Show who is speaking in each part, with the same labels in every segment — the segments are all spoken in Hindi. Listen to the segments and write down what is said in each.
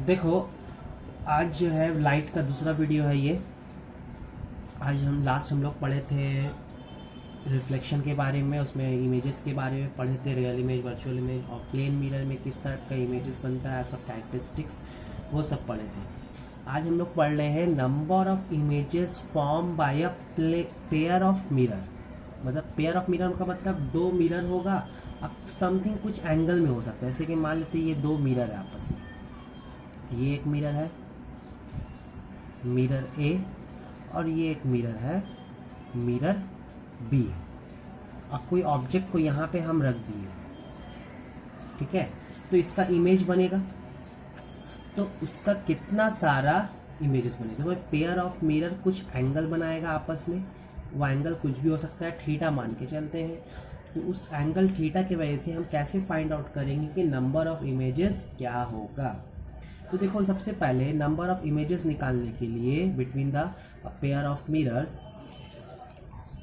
Speaker 1: देखो, आज जो है लाइट का दूसरा वीडियो है ये। आज हम लोग पढ़े थे रिफ्लेक्शन के बारे में, उसमें इमेजेस के बारे में पढ़े थे, रियल इमेज, वर्चुअल इमेज और प्लेन मिरर में किस तरह का इमेजेस बनता है, सब कैरेक्टरिस्टिक्स वो सब पढ़े थे। आज हम लोग पढ़ रहे हैं number of images form by a pair of mirror. मतलब पेयर ऑफ मिरर का मतलब दो मिरर होगा, अब समथिंग कुछ एंगल में हो सकता है। जैसे कि मान लेते हैं ये दो मिरर है आपस में, ये एक मिरर है, मिरर ए, और ये एक मिरर है, मिरर बी। अब कोई ऑब्जेक्ट को यहाँ पे हम रख दिए, ठीक है, तो इसका इमेज बनेगा, तो उसका कितना सारा इमेजेस बनेगा। तो पेयर ऑफ मिरर कुछ एंगल बनाएगा आपस में, वो एंगल कुछ भी हो सकता है, थीटा मान के चलते हैं। तो उस एंगल थीटा की वजह से हम कैसे फाइंड आउट करेंगे कि नंबर ऑफ इमेजेस क्या होगा। तो देखो, सबसे पहले नंबर ऑफ इमेजेस निकालने के लिए between the pair of mirrors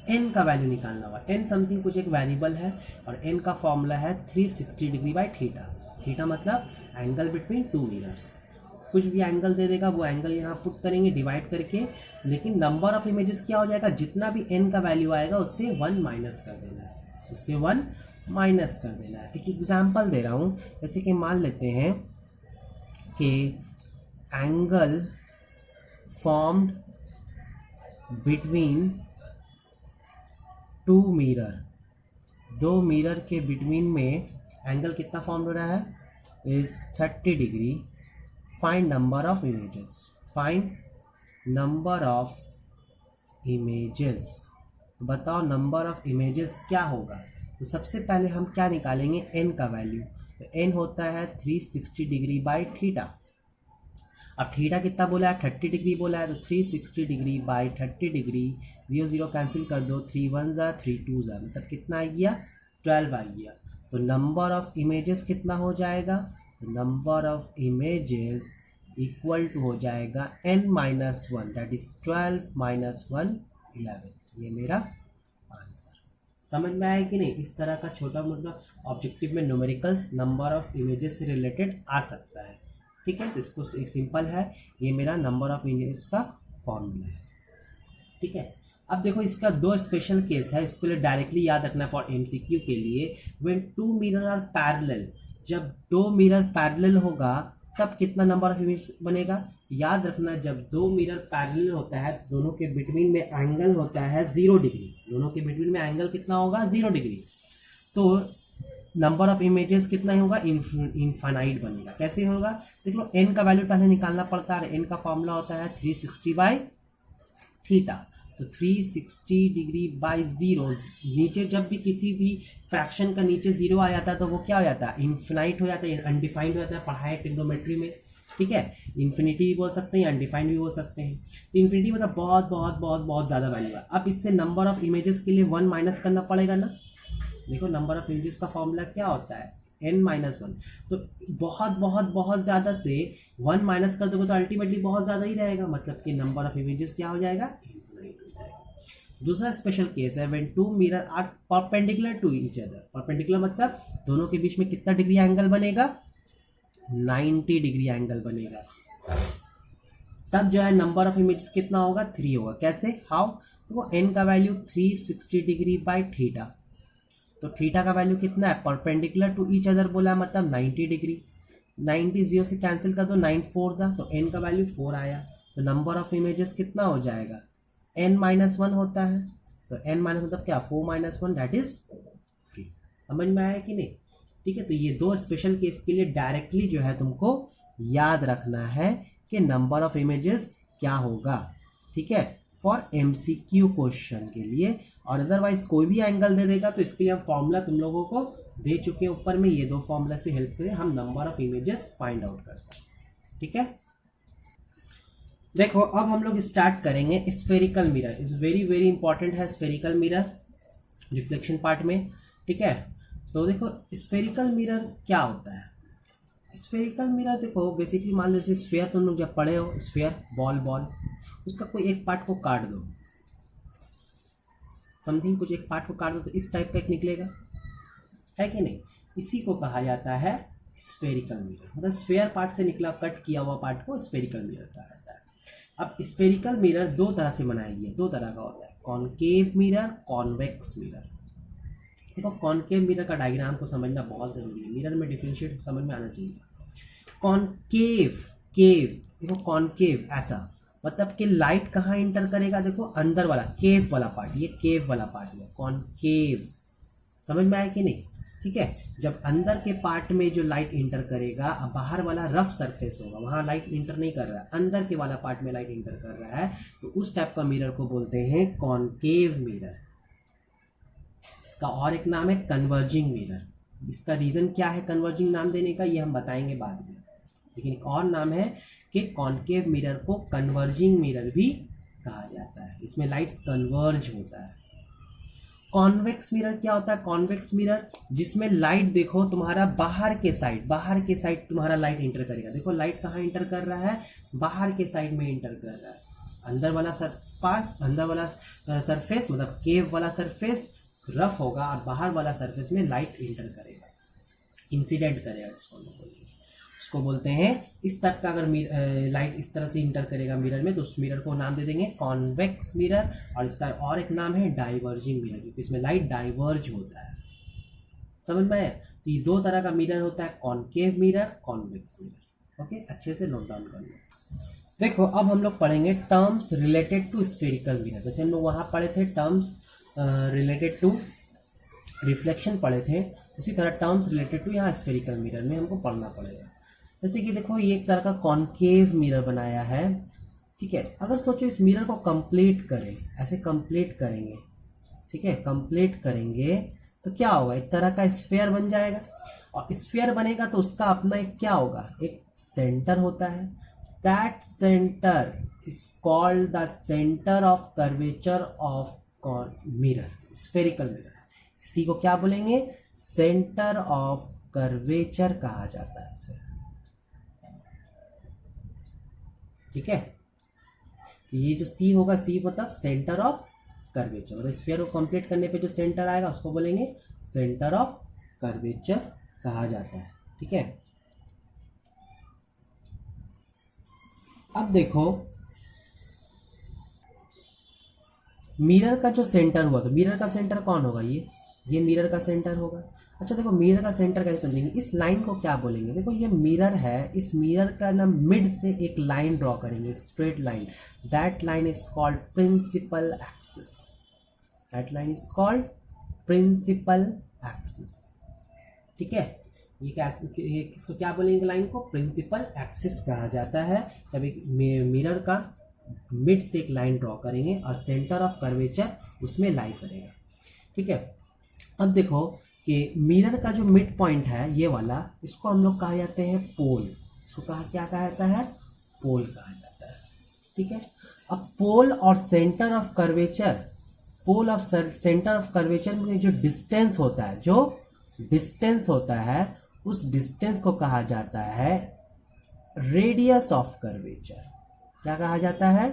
Speaker 1: n का वैल्यू निकालना होगा। एन समथिंग कुछ एक वेरिएबल है और एन का फॉर्मूला है 360 डिग्री बाई थीटा। थीटा मतलब एंगल बिटवीन टू मिरर्स। कुछ भी एंगल दे देगा, वो एंगल यहाँ पुट करेंगे डिवाइड करके, लेकिन नंबर ऑफ इमेजेस क्या हो जाएगा, जितना भी एन का वैल्यू आएगा उससे 1 माइनस कर देना है, उससे 1 माइनस कर देना है। एक एग्जाम्पल दे रहा हूँ, जैसे कि मान लेते हैं कि angle formed between two mirror, दो मिरर के बिटवीन में एंगल कितना फॉर्म हो रहा है, is 30 degree. Find number of images, find number of images. बताओ नंबर ऑफ इमेजेस क्या होगा। तो सबसे पहले हम क्या निकालेंगे, एन का वैल्यू। तो एन होता है 360 डिग्री बाई थीटा। अब थीटा कितना बोला है, 30 डिग्री बोला है, तो 360 डिग्री बाई 30 डिग्री, 0 0 कैंसिल कर दो, 3 1 जा 3 2 जा, मतलब कितना आ गया, 12 आ गया। तो नंबर ऑफ इमेजेस कितना हो जाएगा, तो number of images equal to हो जाएगा n minus 1, that is 12 minus 1 11। ये मेरा आंसर। समझ में आया कि नहीं। इस तरह का छोटा मोटा ऑब्जेक्टिव में न्यूमेरिकल्स नंबर ऑफ इमेजेस से रिलेटेड आ सकता है, ठीक है। तो इसको सिंपल है, ये मेरा नंबर ऑफ इमेजेस का फॉर्मूला है, ठीक है। अब देखो, इसका दो स्पेशल केस है, इसको लिए डायरेक्टली याद रखना फॉर एमसीक्यू के लिए। When two mirror are parallel, जब दो मिरर पैरेलल होगा तब कितना नंबर ऑफ इमेज बनेगा। याद रखना, जब दो मिरर पैरेलल होता है तो दोनों के बिटवीन में एंगल होता है 0 डिग्री, दोनों के बिटवीन में एंगल कितना होगा, 0 डिग्री। तो नंबर ऑफ इमेजेस कितना ही होगा, इनफाइनाइट बनेगा। कैसे होगा, देख लो, एन का वैल्यू पहले निकालना पड़ता है। एन का फॉर्मूला होता है 360 बाई थीटा। तो 360 डिग्री बाई 0, नीचे जब भी किसी भी फ्रैक्शन का नीचे 0 आ जाता है तो वो क्या हो जाता है, इनफिनाइट हो जाता है, अनडिफाइंड हो जाता है। पढ़ाए ट्रिग्नोमेट्री में, ठीक है। इन्फिनिटी भी बोल सकते हैं, अनडिफाइंड भी बोल सकते हैं। तो इन्फिनिटी मतलब बहुत बहुत बहुत बहुत ज़्यादा वैल्यू है। अब इससे नंबर ऑफ इमेजेस के लिए 1 माइनस करना पड़ेगा ना। देखो, नंबर ऑफ इमेजेस का फॉर्मूला क्या होता है, n माइनस 1। तो बहुत बहुत बहुत ज़्यादा से 1 माइनस कर दोगे तो अल्टीमेटली बहुत ज़्यादा ही रहेगा, मतलब कि नंबर ऑफ इमेजेस क्या हो जाएगा, इनफिनिट हो जाएगा। दूसरा स्पेशल केस है when two mirror are perpendicular to each other. Perpendicular मतलब दोनों के बीच में कितना डिग्री एंगल बनेगा, 90 डिग्री एंगल बनेगा। तब जो है नंबर ऑफ इमेजेस कितना होगा, 3 होगा। कैसे, हाउ, तो वो n का वैल्यू 360 डिग्री बाई थीटा। तो थीटा का वैल्यू कितना है, परपेंडिकुलर टू ईच अदर बोला, मतलब 90 डिग्री। 90 0 से कैंसिल कर दो, 9 4 जा, तो n का वैल्यू 4 आया। तो नंबर ऑफ इमेजेस कितना हो जाएगा, n माइनस 1 होता है। तो n माइनस मतलब क्या, 4 माइनस 1 दैट इज 3। समझ में आया कि नहीं, ठीक है। तो ये दो स्पेशल केस के लिए डायरेक्टली जो है तुमको याद रखना है कि नंबर ऑफ इमेजेस क्या होगा, ठीक है, फॉर एमसीक्यू क्वेश्चन के लिए। और अदरवाइज कोई भी एंगल दे देगा तो इसके लिए हम फॉर्मूला तुम लोगों को दे चुके हैं ऊपर में, ये दो फॉर्मूला से हेल्प करें हम number of images find out कर सकते, ठीक है। देखो, अब हम लोग स्टार्ट करेंगे spherical mirror. Is very very important है स्फेरिकल मिरर रिफ्लेक्शन पार्ट में, ठीक है। तो देखो, स्फेरिकल मिरर क्या होता है। स्फेरिकल मिरर देखो, बेसिकली मान लो जैसे स्फेयर तुम लोग जब पढ़े हो, स्फेयर बॉल, उसका कोई एक पार्ट को काट दो, समथिंग कुछ एक पार्ट को काट दो तो इस टाइप का एक निकलेगा, है कि नहीं। इसी को कहा जाता है स्फेरिकल मिरर, मतलब स्फेयर पार्ट से निकला कट किया हुआ पार्ट को स्फेरिकल मिरर कहा जाता है। अब स्फेरिकल मिरर दो तरह से बनाया गया, दो तरह का होता है, कॉनकेव मिरर, कॉन्वेक्स मिरर। देखो कॉनकेव मिरर का डायग्राम को समझना बहुत जरूरी है, मिरर में डिफरेंशिएट समझ में आना चाहिए। कॉनकेव, केव, देखो कॉनकेव ऐसा, मतलब कि लाइट कहाँ इंटर करेगा, देखो अंदर वाला केव वाला पार्ट, ये केव वाला पार्ट है कॉनकेव, समझ में आया कि नहीं? ठीक है, जब अंदर के पार्ट में जो लाइट इंटर करेगा, अब बाहर वाला रफ सरफेस होगा, वहां लाइट इंटर नहीं कर रहा है, अंदर के वाला पार्ट में लाइट इंटर कर रहा है, तो उस टाइप का मिरर को बोलते हैं कॉनकेव मिरर। इसका और एक नाम है कन्वर्जिंग मिरर। इसका रीजन क्या है कन्वर्जिंग नाम देने का, ये हम बताएंगे बाद में, लेकिन एक और नाम है कि कॉनकेव मिरर को कन्वर्जिंग मिरर भी कहा जाता है, इसमें लाइट्स कन्वर्ज होता है। कॉन्वेक्स मिरर क्या होता है, कॉन्वेक्स मिरर जिसमें लाइट देखो तुम्हारा बाहर के साइड तुम्हारा लाइट इंटर करेगा, देखो लाइट कहाँ इंटर कर रहा है, बाहर के साइड में इंटर कर रहा है, अंदर वाला सरफेस मतलब केव वाला सरफेस रफ होगा और बाहर वाला सरफेस में लाइट इंटर करेगा, इंसिडेंट करेगा, उसको बोलते हैं। इस तक का अगर लाइट इस तरह से इंटर करेगा मिरर में, तो उस मिरर को नाम दे देंगे कॉन्वेक्स मिरर, और इसका और एक नाम है डाइवर्जिंग मिरर, क्योंकि इसमें लाइट डाइवर्ज होता है। समझ में आया? तो ये दो तरह का मिरर होता है, concave mirror, convex mirror. Okay, अच्छे से नोट डाउन कर लो। देखो अब हम लोग पढ़ेंगे terms related to spherical mirror. जैसे हम लोग वहाँ पढ़े थे टर्म्स रिलेटेड टू रिफ्लेक्शन पढ़े थे, उसी तरह टर्म्स रिलेटेड टू यहाँ स्फेरिकल मिरर में हमको पढ़ना पड़ेगा। जैसे कि देखो ये एक तरह का कॉनकेव मिरर बनाया है, ठीक है। अगर सोचो इस मिरर को कंप्लीट करें, ऐसे कंप्लीट करेंगे, ठीक है, कंप्लीट करेंगे तो क्या होगा, एक तरह का स्फेयर बन जाएगा, और स्फेयर बनेगा तो उसका अपना एक क्या होगा, एक सेंटर होता है। That centre is called the centre of curvature of mirror, spherical mirror. इसी को क्या बोलेंगे, सेंटर ऑफ कर्वेचर कहा जाता है इसे, ठीक है। तो ये जो सी होगा, सी मतलब सेंटर ऑफ कर्वेचर, मतलब स्फीयर को कंप्लीट करने पे जो सेंटर आएगा उसको बोलेंगे सेंटर ऑफ कर्वेचर कहा जाता है, ठीक है। अब देखो मिरर का जो सेंटर हुआ, तो मिरर का सेंटर कौन होगा, ये मिरर का सेंटर होगा। अच्छा देखो मिरर का सेंटर कैसे समझेंगे, इस लाइन को क्या बोलेंगे, देखो ये मिरर है, इस मिरर का ना मिड से एक लाइन ड्रॉ करेंगे, एक straight line, that line is called principal axis, that line is called principal axis, ठीक है। ये किसको क्या बोलेंगे, लाइन को प्रिंसिपल एक्सिस कहा जाता है, जब एक मिरर का मिड से एक लाइन ड्रॉ करेंगे और सेंटर ऑफ कर्वेचर उसमें लाई करेगा, ठीक है। अब देखो कि मिरर का जो मिड पॉइंट है ये वाला, इसको हम लोग कहा जाते हैं पोल, इसको क्या कहा जाता है, पोल कहा जाता है, ठीक है। अब पोल और centre of curvature, pole of centre of curvature में जो डिस्टेंस होता है, जो डिस्टेंस होता है, उस डिस्टेंस को कहा जाता है रेडियस ऑफ कर्वेचर। क्या कहा जाता है,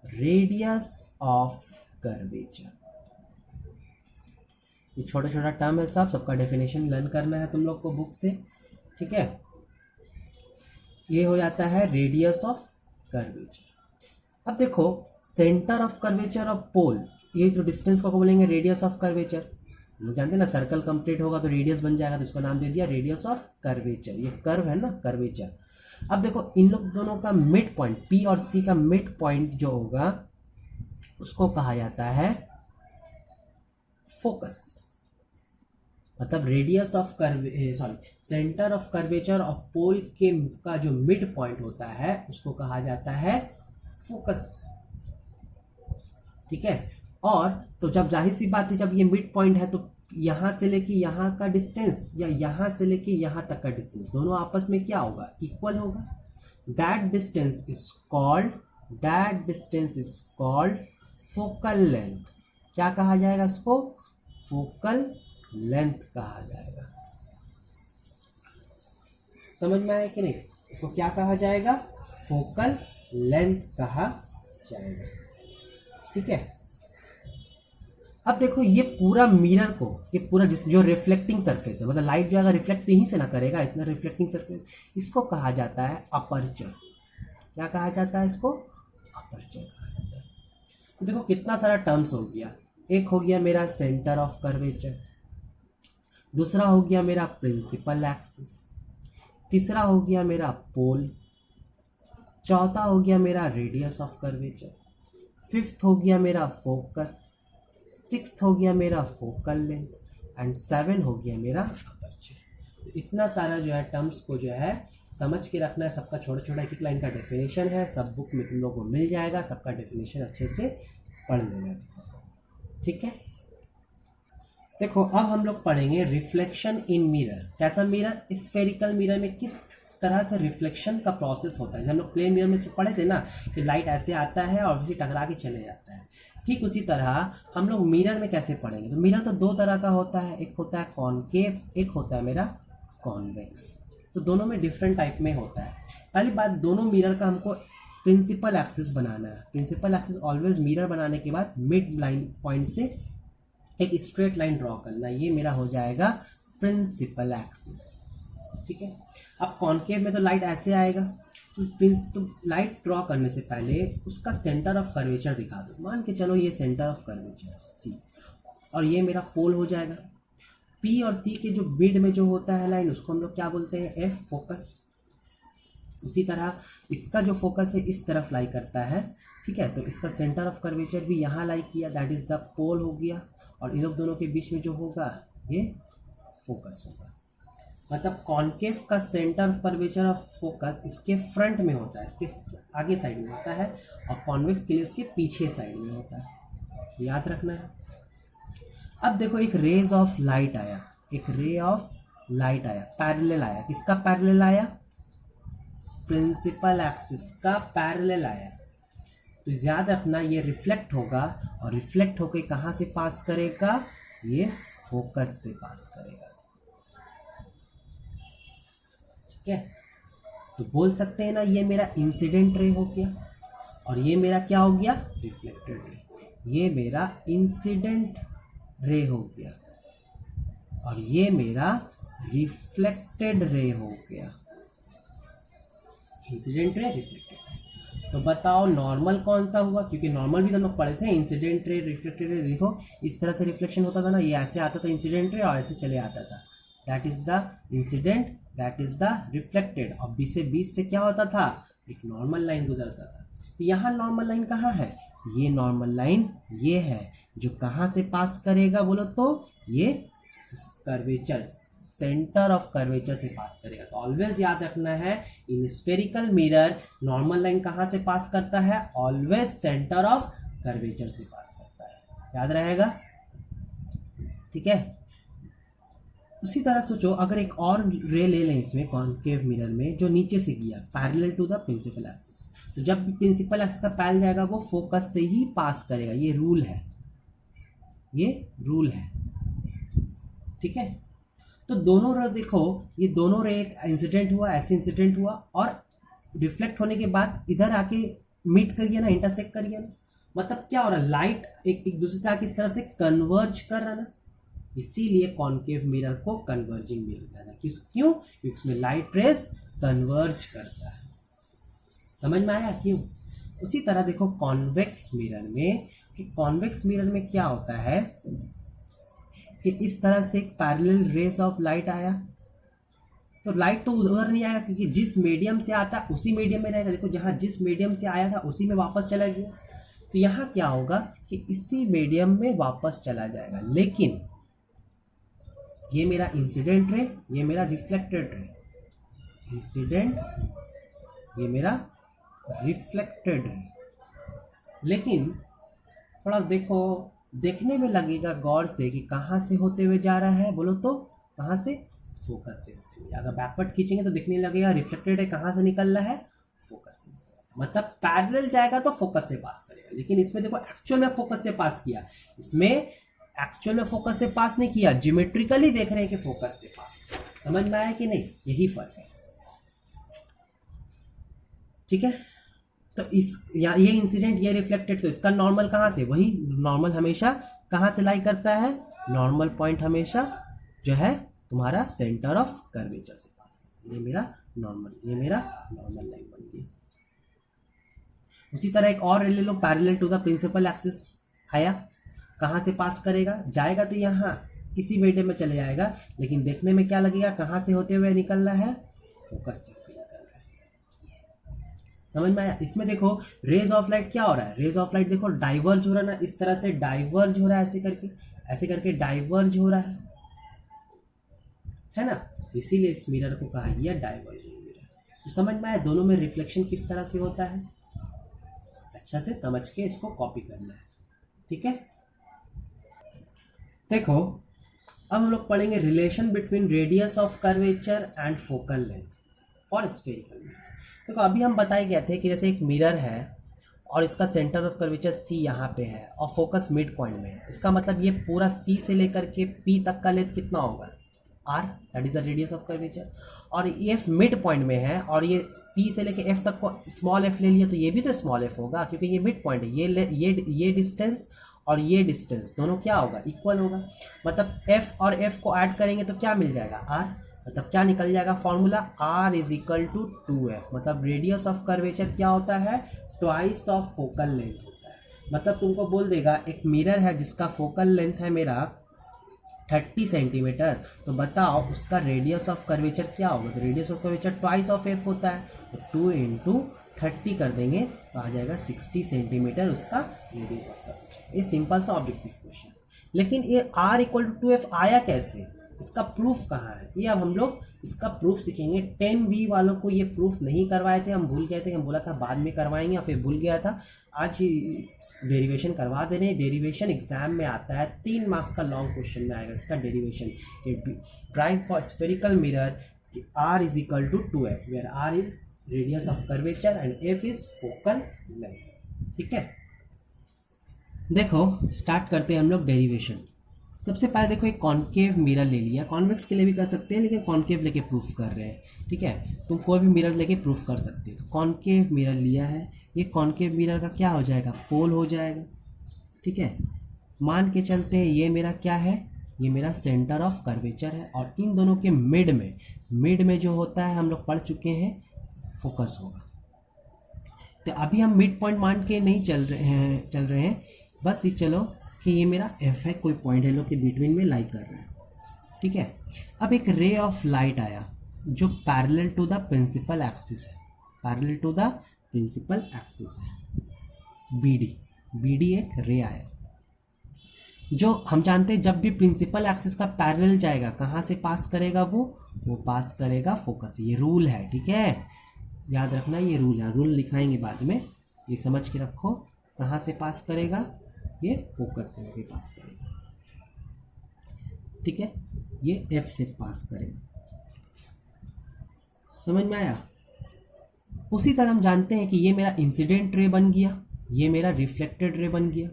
Speaker 1: रेडियस ऑफ कर्वेचर। ये छोटा छोटा टर्म है, सबका डेफिनेशन लर्न करना है तुम लोग को बुक से, ठीक है। ये हो जाता है रेडियस ऑफ कर्वेचर। अब देखो सेंटर ऑफ कर्वेचर ऑफ पोल, ये जो डिस्टेंस को बोलेंगे रेडियस ऑफ कर्वेचर। लोग जानते हैं ना, सर्कल कंप्लीट होगा तो रेडियस बन जाएगा, तो इसको नाम दे दिया रेडियस ऑफ कर्वेचर, ये कर्व है ना, कर्वेचर। अब देखो इन लोग दोनों का मिड पॉइंट, पी और सी का मिड पॉइंट जो होगा उसको कहा जाता है फोकस, मतलब radius of centre of curvature of pole के का जो मिड पॉइंट होता है उसको कहा जाता है फोकस, ठीक है। और तो जब जाहिर सी बात है, जब ये मिड पॉइंट है तो यहां से लेके यहां का डिस्टेंस या यहां से लेके यहां तक का डिस्टेंस दोनों आपस में क्या होगा, इक्वल होगा। That distance is called focal length. क्या कहा जाएगा इसको, फोकल लेंथ कहा जाएगा। समझ में आया कि नहीं, इसको क्या कहा जाएगा, फोकल लेंथ कहा जाएगा, ठीक है। अब देखो ये पूरा मिरर को, ये पूरा जो रिफ्लेक्टिंग सरफेस है, मतलब लाइट जो अगर रिफ्लेक्ट यहीं से ना करेगा, इतना रिफ्लेक्टिंग सरफेस, इसको कहा जाता है अपर्चर। क्या कहा जाता है इसको? अपर्चर कहा जाता है। तो देखो कितना सारा टर्म्स हो गया। एक हो गया मेरा सेंटर ऑफ कर्वेचर, दूसरा हो गया मेरा प्रिंसिपल एक्सिस, तीसरा हो गया मेरा पोल, चौथा हो गया मेरा रेडियस ऑफ कर्वेचर, फिफ्थ हो गया मेरा फोकस, सिक्स्थ हो गया मेरा फोकल लेंथ, एंड सेवन हो गया मेरा अपर्चर। तो इतना सारा जो है टर्म्स को जो है समझ के रखना है। सबका छोटा छोटा एक एक लाइन का डेफिनेशन है, सब बुक में तुम लोगों को मिल जाएगा, सबका डेफिनेशन अच्छे से पढ़ लेना। ठीक है, देखो अब हम लोग पढ़ेंगे रिफ्लेक्शन इन मिरर। कैसा मिरर? स्फेरिकल मिरर में किस तरह से रिफ्लेक्शन का प्रोसेस होता है। जैसे हम लोग प्लेन मिरर में पढ़े थे ना कि लाइट ऐसे आता है और वैसे टकरा के चले जाता है, ठीक उसी तरह हम लोग मिरर में कैसे पढ़ेंगे। तो मिरर तो दो तरह का होता है, एक होता है कॉनकेव, एक होता है मेरा कॉन्वेक्स। तो दोनों में डिफरेंट टाइप में होता है। पहली बात, दोनों मिरर का हमको प्रिंसिपल एक्सिस बनाना है। प्रिंसिपल एक्सिस ऑलवेज मिरर बनाने के बाद मिड लाइन पॉइंट से एक स्ट्रेट लाइन ड्रॉ करना, ये मेरा हो जाएगा प्रिंसिपल एक्सिस। ठीक है, अब कॉनकेव में तो लाइट ऐसे आएगा, तो लाइट ड्रॉ करने से पहले उसका सेंटर ऑफ कर्वेचर दिखा दो। मान के चलो ये सेंटर ऑफ कर्वेचर है सी, और ये मेरा पोल हो जाएगा। पी और सी के जो मिड में जो होता है लाइन, उसको हम लोग क्या बोलते हैं? F, focus. उसी तरह इसका जो फोकस है इस तरफ लाई करता है, ठीक है, तो इसका सेंटर ऑफ कर्वेचर भी यहाँ लाई किया, दैट इज द पोल हो गया, और इन लोग दोनों के बीच में जो होगा ये फोकस होगा। मतलब कॉनकेव का centre of curvature of focus इसके फ्रंट में होता है, इसके आगे साइड में होता है, और कॉन्वेक्स के लिए उसके पीछे साइड में होता है, याद रखना है। अब देखो एक रेज ऑफ लाइट आया, एक रे ऑफ लाइट आया, पैरेलल आया। किसका पैरेलल आया? प्रिंसिपल एक्सिस का पैरेलल आया। तो याद रखना ये रिफ्लेक्ट होगा, और रिफ्लेक्ट होकर कहाँ से पास करेगा? ये फोकस से पास करेगा। ठीक है, तो बोल सकते हैं ना ये मेरा इंसिडेंट रे हो गया, और ये मेरा क्या हो गया? Reflected ray. ये मेरा इंसिडेंट रे हो गया, और ये मेरा रिफ्लेक्टेड रे हो गया। Incident ray, reflected ray. तो बताओ नॉर्मल कौन सा हुआ? क्योंकि नॉर्मल भी तो हम लोग पढ़े थे, इंसिडेंट रे, रिफ्लेक्टेड रे। देखो इस तरह से रिफ्लेक्शन होता था ना, ये ऐसे आता था इंसिडेंट रे और ऐसे चले आता था, that is the incident, that is the reflected. और बीच से क्या होता था? एक नॉर्मल लाइन गुजरता था। तो यहाँ नॉर्मल लाइन कहाँ है? ये नॉर्मल लाइन ये है, जो कहाँ से पास करेगा बोलो तो? ये कर्वेचर, सेंटर ऑफ कर्वेचर से पास करेगा। तो ऑलवेज याद रखना है, in spherical mirror normal line कहाँ से पास करता है? ऑलवेज सेंटर ऑफ कर्वेचर से पास करता है, याद रहेगा। ठीक है, उसी तरह सोचो अगर एक और रे ले लें इसमें कॉनकेव मिरर में, जो नीचे से गया parallel to the principal axis, तो जब भी प्रिंसिपल एक्सिस का पैरेलल जाएगा वो फोकस से ही पास करेगा। ये रूल है, ये रूल है। ठीक है, तो दोनों रे देखो, ये दोनों रे एक इंसिडेंट हुआ, ऐसे इंसिडेंट हुआ, और रिफ्लेक्ट होने के बाद इधर आके मीट करिए ना, इंटरसेक्ट करिए ना। मतलब क्या हो रहा है? लाइट एक दूसरे से आके इस तरह से कन्वर्ज कर रहा है ना, इसीलिए कॉनकेव मिरर को कन्वर्जिंग मिरर कहना है। क्यों? क्योंकि उसमें लाइट रेस कन्वर्ज करता है। समझ में आया क्यों? उसी तरह देखो कॉन्वेक्स मिरर में, कि कॉन्वेक्स मिरर में क्या होता है कि इस तरह से एक पैरेलल रेस ऑफ लाइट आया, तो लाइट तो उधर नहीं आएगा, क्योंकि जिस मीडियम से आता है उसी मीडियम में रहेगा। देखो जहाँ जिस मीडियम से आया था उसी में वापस चला गया, तो यहाँ क्या होगा कि इसी मीडियम में वापस चला जाएगा। लेकिन ये मेरा इंसिडेंट रे, ये मेरा रिफ्लेक्टेड रे, इंसिडेंट, ये मेरा रिफ्लेक्टेड रे। लेकिन थोड़ा देखो, देखने में लगेगा गौर से कि कहाँ से होते हुए जा रहा है बोलो तो? कहाँ से? फोकस से होते हुए। अगर बैकवर्ड खींचेंगे तो देखने लगेगा रिफ्लेक्टेड है कहाँ से निकल रहा है? फोकस से। मतलब पैरेलल जाएगा तो फोकस से पास करेगा, लेकिन इसमें देखो एक्चुअल में फोकस से पास किया, इसमें एक्चुअल में फोकस से पास नहीं किया, ज्योमेट्रिकली देख रहे हैं कि फोकस से पास। समझ में आया कि नहीं? यही फर्क है। ठीक है, तो ये इंसिडेंट, ये रिफ्लेक्टेड, तो इसका नॉर्मल कहाँ से? वही नॉर्मल हमेशा कहाँ से लाई करता है, नॉर्मल पॉइंट हमेशा जो है तुम्हारा सेंटर ऑफ कर्वेचर से पास करता है। ये मेरा नॉर्मल लाइन बन गई। उसी तरह एक और ले लो, parallel to the principal axis आया, कहाँ से पास करेगा, जाएगा तो यहाँ इसी वेटे में चले जाएगा, लेकिन देखने में क्या लगेगा, कहाँ से होते हुए निकल रहा है, फोकस से निकल रहा है। समझ में आया। इसमें देखो रेज ऑफ लाइट क्या हो रहा है, रेज ऑफ लाइट देखो डाइवर्ज हो रहा है ना, इस तरह से डाइवर्ज हो रहा है, ऐसे करके डाइवर्ज हो रहा है ना। तो इसीलिए इस मिरर को कहा गया डाइवर्जिंग मिरर। तो समझ में आया दोनों में रिफ्लेक्शन किस तरह से होता है, अच्छा से समझ के इसको कॉपी करना है, ठीक है। देखो अब हम लोग पढ़ेंगे relation between radius of curvature and focal length for spherical mirror. देखो अभी हम बताए गए थे कि जैसे एक मिरर है और इसका सेंटर ऑफ कर्वेचर सी यहाँ पे है और फोकस मिड पॉइंट में है, इसका मतलब ये पूरा सी से लेकर के पी तक का लेंथ कितना होगा, R, that is the radius of curvature. और एफ मिड पॉइंट में है और ये पी से लेके एफ तक को स्मॉल एफ ले लिया, तो ये भी तो स्मॉल एफ होगा क्योंकि ये मिड पॉइंट है। ये डिस्टेंस और ये डिस्टेंस दोनों क्या होगा, इक्वल होगा। मतलब एफ और एफ को ऐड करेंगे तो क्या मिल जाएगा, आर। मतलब क्या निकल जाएगा formula, R is equal to 2f। मतलब रेडियस ऑफ कर्वेचर क्या होता है, ट्वाइस ऑफ फोकल लेंथ होता है। मतलब तुमको बोल देगा एक मिरर है जिसका फोकल लेंथ है मेरा 30 सेंटीमीटर, तो बताओ उसका रेडियस ऑफ कर्वेचर क्या होगा। तो radius of curvature twice of F होता है, तो 2 इंटू 30 कर देंगे तो आ जाएगा 60 सेंटीमीटर उसका रेडियस ऑफ कर्वेचर। ये सिंपल सा ऑब्जेक्टिव क्वेश्चन। लेकिन ये r इक्वल टू 2f आया कैसे, इसका प्रूफ कहाँ है, ये अब हम लोग इसका प्रूफ सीखेंगे। 10B वालों को ये प्रूफ नहीं करवाए थे, हम भूल गए थे, हम बोला था बाद में करवाएंगे और फिर भूल गया था। आज डेरिवेशन करवा दे रहे हैं। डेरिवेशन एग्जाम में आता है, 3 मार्क्स का लॉन्ग क्वेश्चन में आएगा इसका derivation. Prime for spherical mirror r is equal to 2f, where r is radius of curvature and f is focal length, ठीक है। देखो स्टार्ट करते हैं हम लोग डेरिवेशन। सबसे पहले देखो एक कॉन्केव मिरर ले लिया, कॉन्वेक्स के लिए भी कर सकते हैं लेकिन कॉन्केव लेके प्रूफ कर रहे हैं, ठीक है। तुम कोई भी मिरर लेके प्रूफ कर सकते हो। तो कॉन्केव मिरर लिया है, ये कॉन्केव मिरर का क्या हो जाएगा, पोल हो जाएगा, ठीक है। मान के चलते हैं ये मेरा क्या है, ये मेरा सेंटर ऑफ कर्वेचर है और इन दोनों के मिड में जो होता है हम लोग पढ़ चुके हैं, फोकस होगा। तो अभी हम मिड पॉइंट मान के नहीं चल रहे हैं, बस ये चलो कि ये मेरा एफ है, कोई पॉइंट है लो के बिटवीन में लाई कर रहा है, ठीक है। अब एक रे ऑफ लाइट आया जो parallel to the principal axis है, parallel to the principal axis है, बीडी एक रे आया जो हम जानते हैं जब भी प्रिंसिपल एक्सिस का पैरेलल जाएगा कहाँ से पास करेगा, वो पास करेगा फोकस। ये रूल है, ठीक है, याद रखना ये रूल है, रूल लिखाएंगे बाद में, ये समझ के रखो। कहाँ से पास करेगा, ये फोकस से भी पास करेगा, ठीक है। ये एफ से पास करेगा, समझ में आया। उसी तरह हम जानते हैं कि ये मेरा इंसिडेंट रे बन गया, ये मेरा रिफ्लेक्टेड रे बन गया।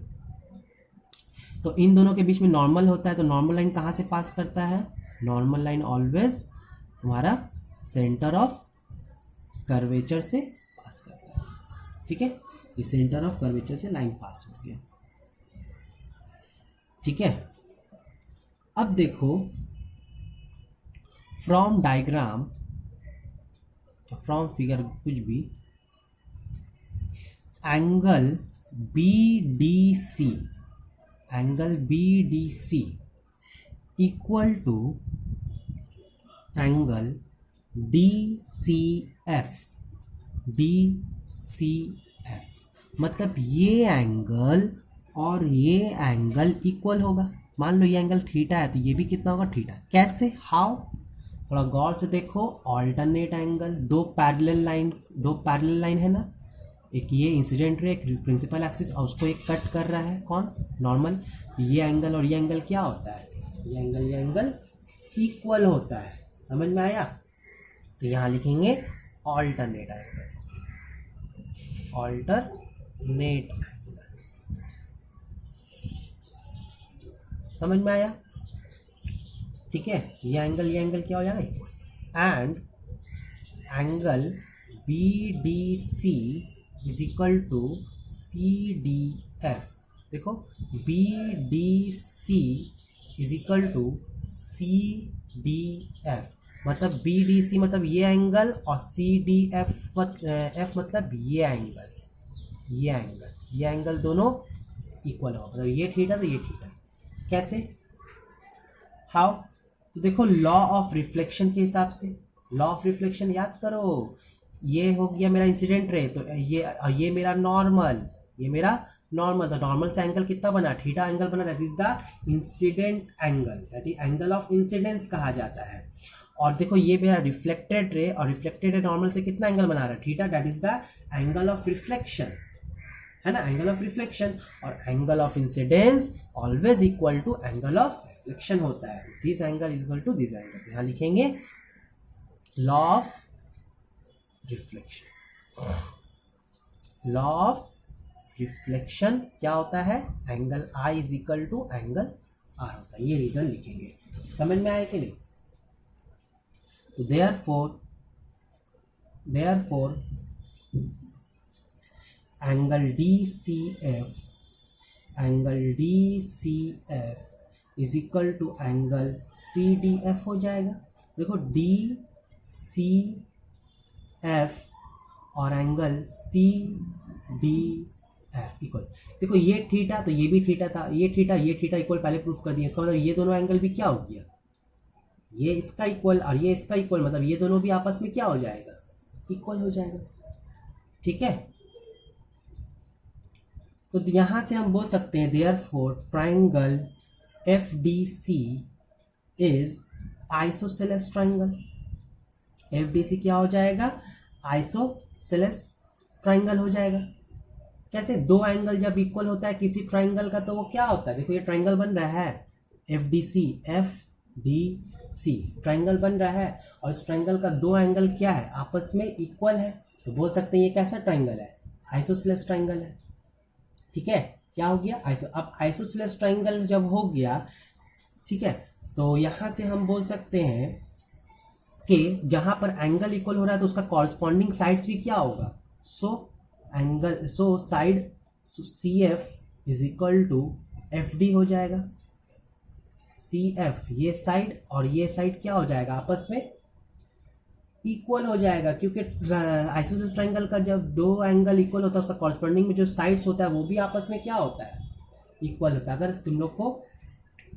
Speaker 1: तो इन दोनों के बीच में नॉर्मल होता है, तो नॉर्मल लाइन कहाँ से पास करता है, नॉर्मल लाइन ऑलवेज तुम्हारा सेंटर ऑफ कर्वेचर से पास करता है, ठीक है। ये सेंटर ऑफ कर्वेचर से लाइन पास हो गया, ठीक है। अब देखो फ्रॉम डायग्राम, फ्रॉम फिगर कुछ भी, angle BDC equal to angle DCF। मतलब ये एंगल और ये एंगल इक्वल होगा। मान लो ये एंगल थीटा है तो ये भी कितना होगा, थीटा। कैसे, हाउ, थोड़ा गौर से देखो। ऑल्टरनेट एंगल, दो पैरेलल लाइन है ना, एक ये इंसिडेंट रे, एक प्रिंसिपल एक्सिस, और उसको एक कट कर रहा है कौन, नॉर्मल। ये एंगल और ये एंगल क्या होता है, ये एंगल इक्वल होता है, समझ में आया। तो यहाँ लिखेंगे ऑल्टरनेट एंगल्स, समझ में आया, ठीक है। ये एंगल क्या हो जाएगा, equal. And angle BDC is equal to CDF। देखो B D C is equal to C D F, मतलब बी डी सी मतलब ये एंगल और सी डी एफ एफ मतलब ये एंगल दोनों इक्वल हो, मतलब ये थीटा तो ये थीटा। कैसे, हाउ? तो देखो लॉ ऑफ रिफ्लेक्शन के हिसाब से, लॉ ऑफ रिफ्लेक्शन याद करो, ये हो गया मेरा इंसिडेंट रे, तो ये मेरा नॉर्मल, ये मेरा नॉर्मल, तो नॉर्मल से एंगल कितना बना, थीटा एंगल बना, that is the incident angle, that is angle of incidence कहा जाता है। और देखो ये मेरा रिफ्लेक्टेड रे, और रिफ्लेक्टेड रे नॉर्मल से कितना एंगल बना रहा है, theta, that is the angle of reflection, है ना, एंगल ऑफ रिफ्लेक्शन। और angle of incidence always equal to angle of reflection होता है, this angle is equal to this angle. यहां लिखेंगे law of reflection, law of reflection क्या होता है, angle I is equal to angle R होता है, ये रीजन लिखेंगे। समझ में आया कि नहीं? तो therefore angle D C F is equal to angle C D F हो जाएगा। देखो डी सी एफ और angle C D F equal, देखो ये थीटा तो ये भी थीटा था, ये थीटा इक्वल पहले प्रूफ कर दिया, इसका मतलब ये दोनों एंगल भी क्या हो गया, ये इसका इक्वल और ये इसका इक्वल, मतलब ये दोनों भी आपस में क्या हो जाएगा, इक्वल हो जाएगा। ठीक है, तो यहां से हम बोल सकते हैं therefore triangle F D C is isosceles triangle. F D C क्या हो जाएगा, आइसोसेलेस ट्रायंगल हो जाएगा। कैसे, दो एंगल जब इक्वल होता है किसी ट्रायंगल का तो वो क्या होता है, देखो ये ट्रायंगल बन रहा है एफ डी सी ट्रायंगल बन रहा है, और इस ट्रायंगल का दो एंगल क्या है, आपस में इक्वल है, तो बोल सकते हैं ये कैसा ट्रायंगल है, आइसोसेलेस ट्रायंगल है। ठीक है, क्या हो गया, अब आइसोसेलेस ट्रायंगल जब हो गया, ठीक है, तो यहां से हम बोल सकते हैं कि जहां पर एंगल इक्वल हो रहा है तो उसका कॉरस्पॉन्डिंग साइड्स भी क्या होगा, so side C F is equal to F D हो जाएगा। सी एफ ये साइड और ये साइड क्या हो जाएगा, आपस में इक्वल हो जाएगा, क्योंकि आइसोसेलेस ट्रायंगल का जब दो एंगल इक्वल होता है उसका कॉरस्पॉन्डिंग में जो साइड्स होता है वो भी आपस में क्या होता है, इक्वल होता है। अगर तुम लोग को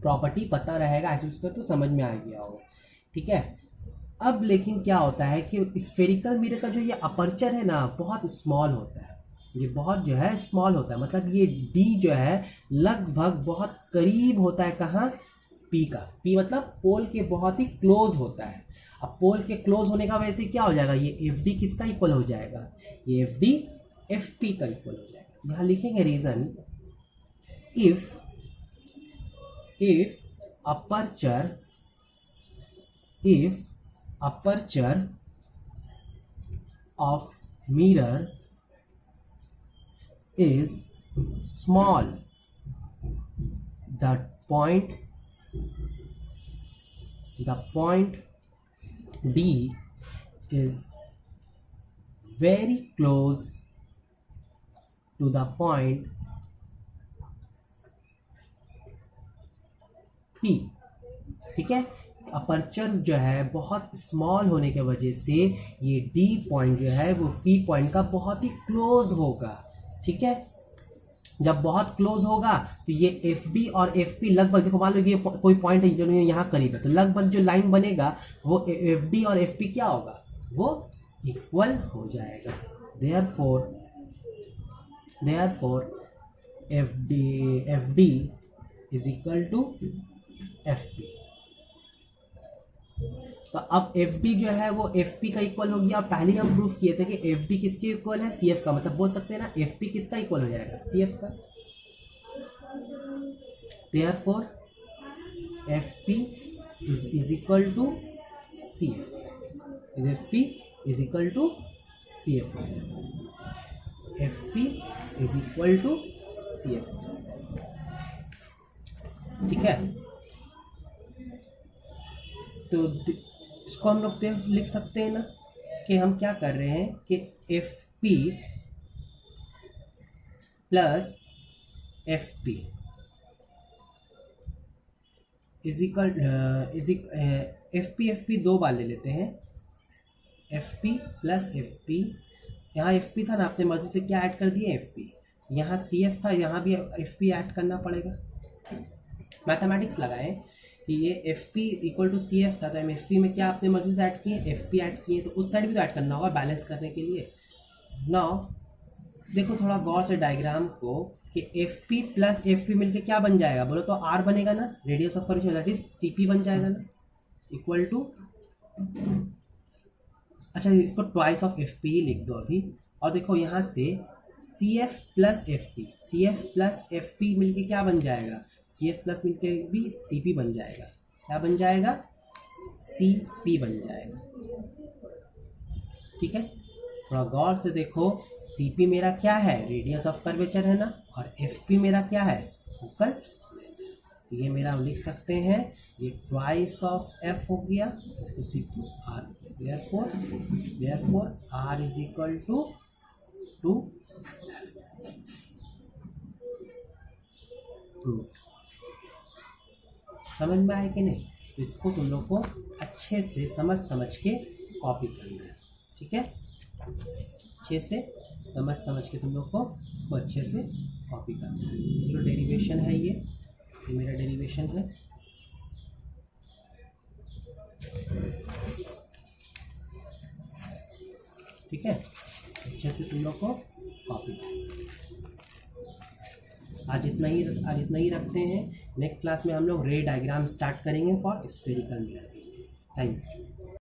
Speaker 1: प्रॉपर्टी पता रहेगा आइसोसेलेस का तो समझ में आ गया होगा। ठीक है, अब लेकिन क्या होता है कि स्फेरिकल मिरर का जो ये अपर्चर है ना बहुत स्मॉल होता है, ये बहुत जो है स्मॉल होता है, मतलब ये डी जो है लगभग बहुत करीब होता है कहाँ, पी का, पी मतलब पोल के बहुत ही क्लोज होता है। अब पोल के क्लोज होने का वजह से क्या हो जाएगा, ये एफ डी किसका इक्वल हो जाएगा, ये एफ डी एफ पी का इक्वल हो जाएगा। यहां लिखेंगे reason, if aperture of mirror is small, the point D is very close to the point P। ठीक है, अपर्चर जो है बहुत स्मॉल होने के वजह से ये डी पॉइंट जो है वो पी पॉइंट का बहुत ही क्लोज होगा। ठीक है, जब बहुत क्लोज होगा तो ये एफ डी और एफ पी लगभग, देखो मान लो ये कोई पॉइंट है जो यहाँ करीब है, तो लगभग जो लाइन बनेगा वो एफ डी और एफ पी क्या होगा, वो इक्वल हो जाएगा। Therefore F D is equal to F P. तो अब एफ डी जो है वो एफ पी का इक्वल हो गया, और पहले हम प्रूफ किए थे कि एफ डी किसके इक्वल है, सी एफ का, मतलब बोल सकते हैं ना एफ पी किसका इक्वल हो जाएगा, सी एफ का। Therefore F P is equal to C F, F P is equal to C F, F P is equal to C F. ठीक है, तो इसको हम लोग लिख सकते हैं ना कि हम क्या कर रहे हैं कि F P plus F P is equal F P 2 बार ले लेते हैं, F P plus F P, यहाँ एफ पी था ना, अपने मर्जी से क्या ऐड कर दिए एफ पी, यहाँ सी एफ था, यहाँ भी एफ पी ऐड करना पड़ेगा। मैथमेटिक्स लगाएं कि ये F P equal to C F था, तो हम एफ पी में क्या अपने मर्जी से ऐड किए, एफ पी ऐड किए, तो उस साइड भी तो ऐड करना होगा बैलेंस करने के लिए। नाउ देखो थोड़ा गौर से डायग्राम को कि F P plus F P मिलकर क्या बन जाएगा, बोलो तो आर बनेगा ना, radius of curvature, that is C P बन जाएगा ना, इक्वल टू, अच्छा इसको ट्वाइस ऑफ एफ पी ही लिख दो अभी। और देखो यहाँ से C F plus F P, C F plus F P मिलके क्या बन जाएगा, सी एफ प्लस मिलके भी सी पी बन जाएगा, क्या बन जाएगा, सी पी बन जाएगा। ठीक है, थोड़ा गौर से देखो, सी पी मेरा क्या है, रेडियस ऑफ कर्वेचर है ना, और एफ पी मेरा क्या है, फोकल, ये मेरा हम लिख सकते हैं, ये ट्वाइस ऑफ एफ हो गया, इसको C to R, therefore r is equal to समझ में आए कि नहीं। तो इसको तुम लोग को अच्छे से समझ के कॉपी करना है, ठीक है, अच्छे से समझ के तुम लोग को इसको अच्छे से कॉपी करना है। जो डेरिवेशन है ये मेरा डेरिवेशन है, ठीक है, अच्छे से तुम लोग को कॉपी। आज इतना ही रखते हैं। नेक्स्ट क्लास में हम लोग रे डायग्राम स्टार्ट करेंगे for spherical mirror. Thank you.